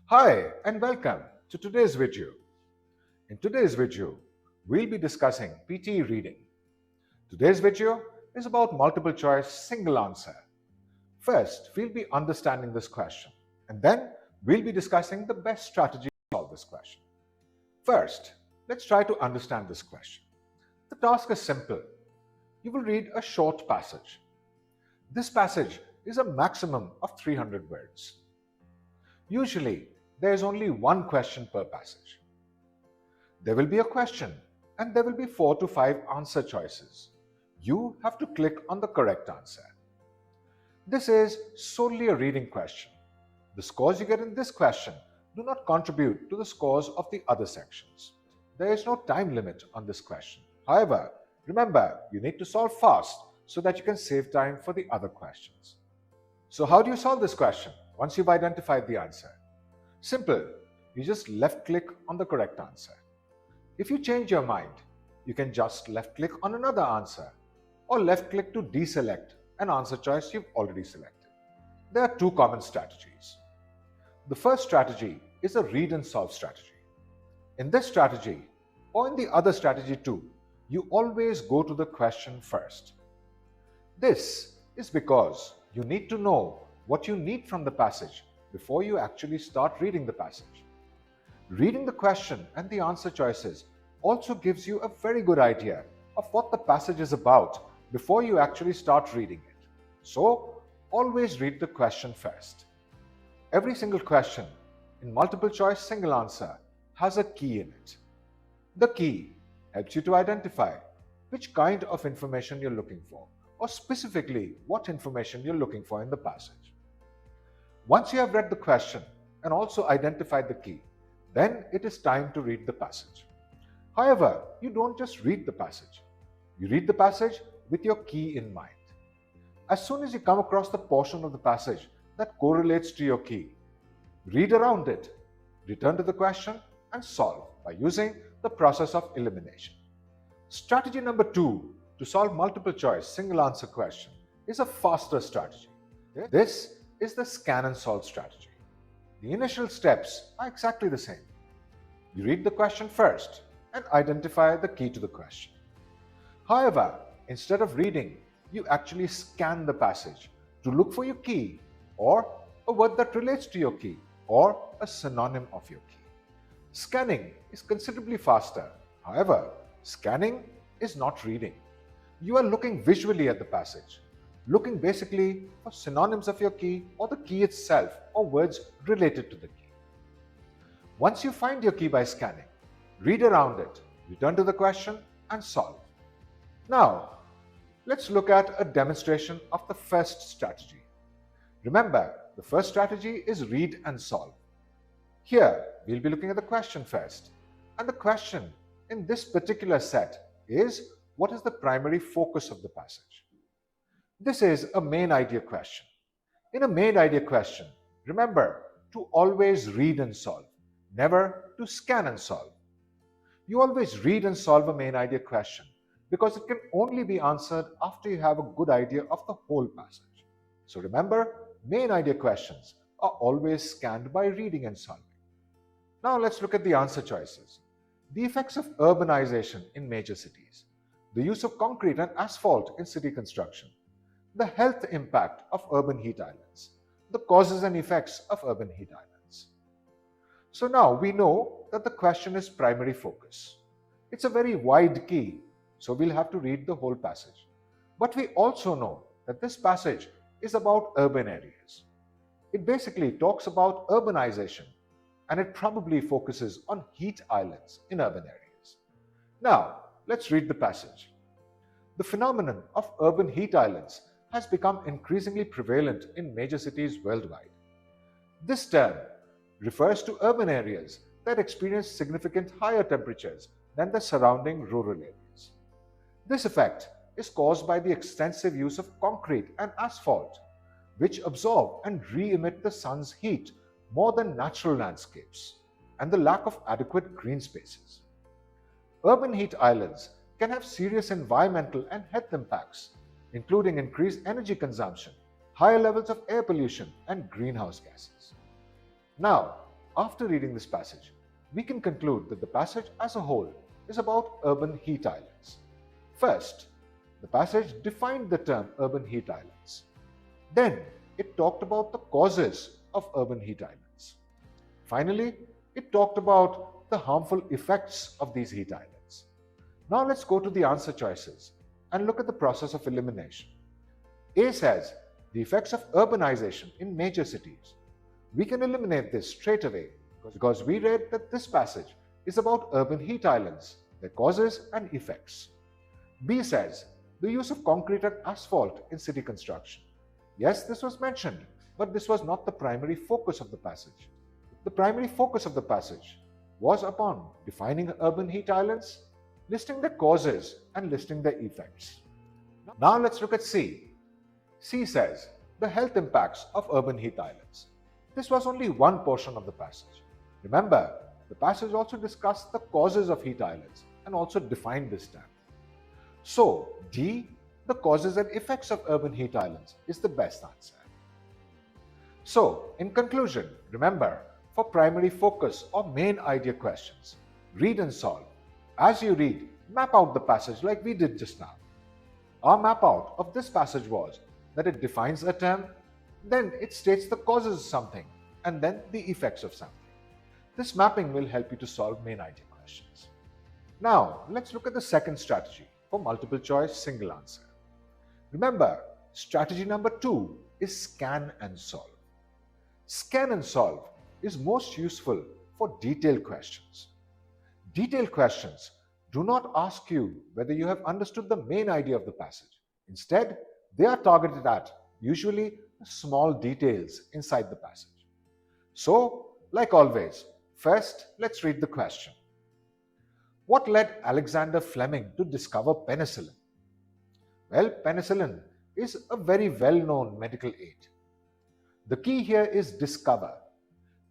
Hi and welcome to today's video. In today's video, we'll be discussing PTE reading. Today's video is about multiple choice single answer. First, we'll be understanding this question and then we'll be discussing the best strategy to solve this question. First, let's try to understand this question. The task is simple. You will read a short passage. This passage is a maximum of 300 words. Usually, there is only one question per passage. There will be a question and there will be 4 to 5 answer choices. You have to click on the correct answer. This is solely a reading question. The scores you get in this question do not contribute to the scores of the other sections. There is no time limit on this question. However, remember, you need to solve fast so that you can save time for the other questions. So how do you solve this question once you've identified the answer? Simple. You just left-click on the correct answer. If you change your mind, you can just left-click on another answer or left-click to deselect an answer choice you've already selected. There are two common strategies. The first strategy is a read and solve strategy. In this strategy, or in the other strategy too, you always go to the question first. This is because you need to know what you need from the passage before you actually start reading the passage. Reading the question and the answer choices also gives you a very good idea of what the passage is about before you actually start reading it. So, always read the question first. Every single question in multiple choice single answer has a key in it. The key helps you to identify which kind of information you're looking for, or specifically what information you're looking for in the passage. Once you have read the question and also identified the key, then it is time to read the passage. However, you don't just read the passage. You read the passage with your key in mind. As soon as you come across the portion of the passage that correlates to your key, read around it, return to the question, and solve by using the process of elimination. Strategy number 2 to solve multiple choice single answer question is a faster strategy. This is the scan and solve strategy. The initial steps are exactly the same. You read the question first and identify the key to the question. However, instead of reading, you actually scan the passage to look for your key or a word that relates to your key or a synonym of your key. Scanning is considerably faster. However, scanning is not reading. You are looking visually at the passage, looking basically for synonyms of your key or the key itself or words related to the key. Once you find your key by scanning, read around it, return to the question, and solve. Now, let's look at a demonstration of the first strategy. Remember, the first strategy is read and solve. Here, we'll be looking at the question first. And the question in this particular set is, what is the primary focus of the passage? This is a main idea question. In a main idea question, remember to always read and solve, never to scan and solve. You always read and solve a main idea question because it can only be answered after you have a good idea of the whole passage. So remember, main idea questions are always scanned by reading and solving. Now let's look at the answer choices. The effects of urbanization in major cities, the use of concrete and asphalt in city construction, the health impact of urban heat islands, the causes and effects of urban heat islands. So now we know that the question is primary focus. It's a very wide key, so we'll have to read the whole passage. But we also know that this passage is about urban areas. It basically talks about urbanization, and it probably focuses on heat islands in urban areas. Now, let's read the passage. The phenomenon of urban heat islands has become increasingly prevalent in major cities worldwide. This term refers to urban areas that experience significant higher temperatures than the surrounding rural areas. This effect is caused by the extensive use of concrete and asphalt, which absorb and re-emit the sun's heat more than natural landscapes, and the lack of adequate green spaces. Urban heat islands can have serious environmental and health impacts, including increased energy consumption, higher levels of air pollution, and greenhouse gases. Now, After reading this passage, we can conclude that the passage as a whole is about urban heat islands. First, the passage defined the term urban heat islands. Then, it talked about the causes of urban heat islands. Finally, it talked about the harmful effects of these heat islands. Now let's go to the answer choices and look at the process of elimination. A says the effects of urbanization in major cities. We can eliminate this straight away because we read that this passage is about urban heat islands, their causes and effects. B says the use of concrete and asphalt in city construction. Yes, this was mentioned, but this was not the primary focus of the passage. The primary focus of the passage was upon defining urban heat islands, listing the causes and listing the effects. Now let's look at C. C says the health impacts of urban heat islands. This was only one portion of the passage. Remember, the passage also discussed the causes of heat islands and also defined this term. So, D, the causes and effects of urban heat islands, is the best answer. So, in conclusion, remember, for primary focus or main idea questions, read and solve. As you read, map out the passage like we did just now. Our map out of this passage was that it defines a term, then it states the causes of something, and then the effects of something. This mapping will help you to solve main idea questions. Now, let's look at the second strategy for multiple choice single answer. Remember, strategy number 2 is scan and solve. Scan and solve is most useful for detailed questions. Detailed questions do not ask you whether you have understood the main idea of the passage. Instead, they are targeted at usually small details inside the passage. So, like always, first let's read the question. What led Alexander Fleming to discover penicillin? Well, penicillin is a very well-known medical aid. The key here is discover.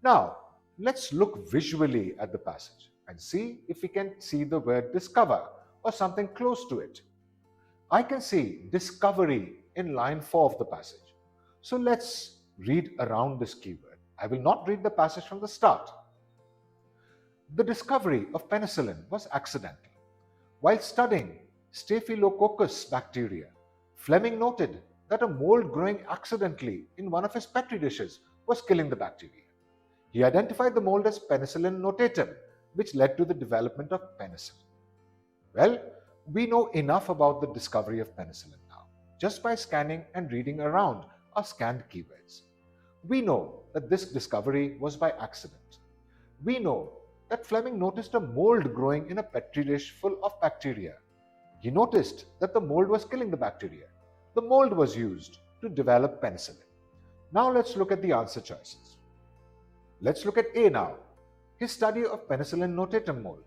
Now, let's look visually at the passage and see if we can see the word discover or something close to it. I can see discovery in line 4 of the passage. So let's read around this keyword. I will not read the passage from the start. The discovery of penicillin was accidental. While studying Staphylococcus bacteria, Fleming noted that a mold growing accidentally in one of his petri dishes was killing the bacteria. He identified the mold as Penicillium notatum, which led to the development of penicillin. Well, we know enough about the discovery of penicillin now, just by scanning and reading around our scanned keywords. We know that this discovery was by accident. We know that Fleming noticed a mold growing in a petri dish full of bacteria. He noticed that the mold was killing the bacteria. The mold was used to develop penicillin. Now let's look at the answer choices. Let's look at A now. His study of Penicillium notatum mold.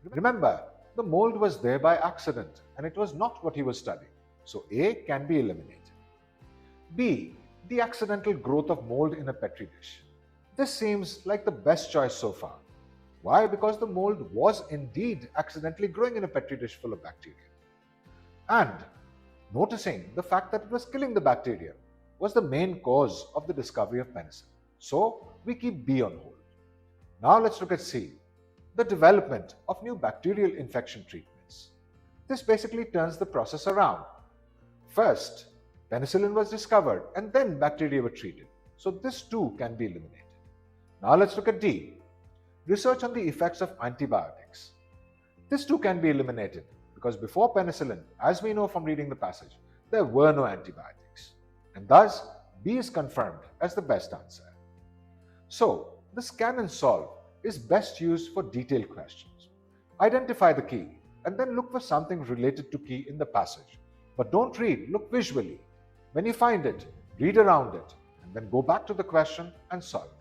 Remember, the mold was there by accident and it was not what he was studying. So A can be eliminated. B, the accidental growth of mold in a petri dish. This seems like the best choice so far. Why? Because the mold was indeed accidentally growing in a petri dish full of bacteria. And noticing the fact that it was killing the bacteria was the main cause of the discovery of penicillin. So we keep B on hold. Now let's look at C, the development of new bacterial infection treatments. This basically turns the process around. First, penicillin was discovered and then bacteria were treated. So this too can be eliminated. Now let's look at D, research on the effects of antibiotics. This too can be eliminated because before penicillin, as we know from reading the passage, there were no antibiotics. And thus, B is confirmed as the best answer. So, the scan and solve is best used for detailed questions. Identify the key and then look for something related to key in the passage. But don't read, look visually. When you find it, read around it and then go back to the question and solve.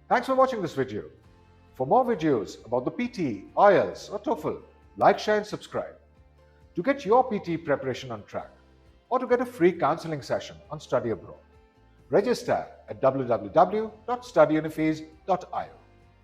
Thanks for watching this video. For more videos about the PTE, IELTS or TOEFL, like, share and subscribe. To get your PTE preparation on track or to get a free counseling session on study abroad, register at www.studyunifees.io.